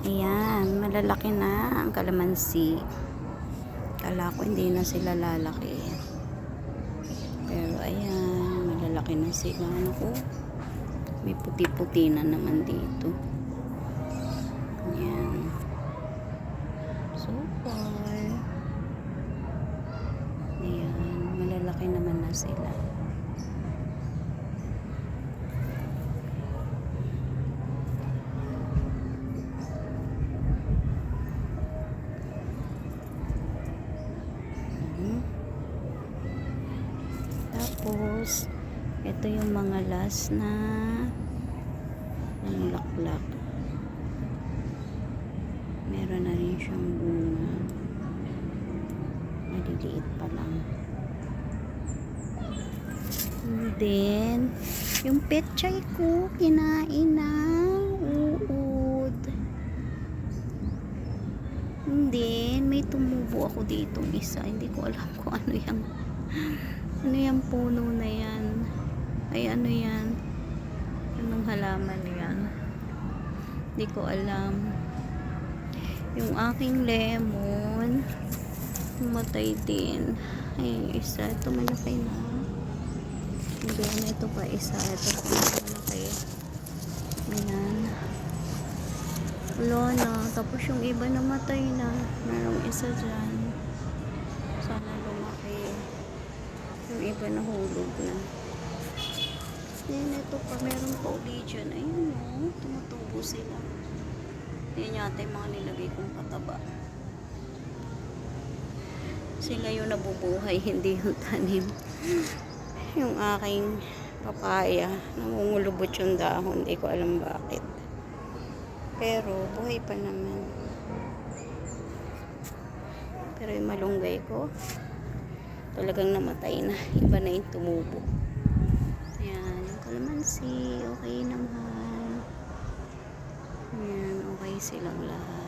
Ayan, malalaki na ang kalamansi. Kala ko hindi na sila lalaki. Pero ayan, malalaki na sila. Naku, may puti-puti na naman dito. Ayan. Super. Ayan, malalaki naman na sila. Tapos, ito yung mga last na bulaklak. Meron na rin siyang bunga. Maliliit pa lang. And then, yung petchay ko, kinain ng uod. And then, may tumubo ako dito isa. Hindi ko alam kung ano yung puno na yan. Ay, ano yan? Anong halaman yan? Hindi ko alam. Yung aking lemon, tumatay din. Ay, isa. Ito malaki na. Hindi na ito pa isa. Ito pa malaki. Ayan. Wala na. Tapos yung iba namatay na. Merong isa dyan. Sana lumaki. Yung iba nahulog na. Then, ito pa. Meron pa uli dyan. Ayun o. Tumutubo sila. Yan yata yung mga nilagay kong pataba. Sila yung nabubuhay, hindi yung tanim. Yung aking papaya, nangungulubot yung dahon. Hindi ko alam bakit. Pero, buhay pa naman. Pero yung malunggay ko, talagang namatay na. Iba na yung tumubo. Ayan, yung kalamansi, okay naman. Ayan, okay silang lahat.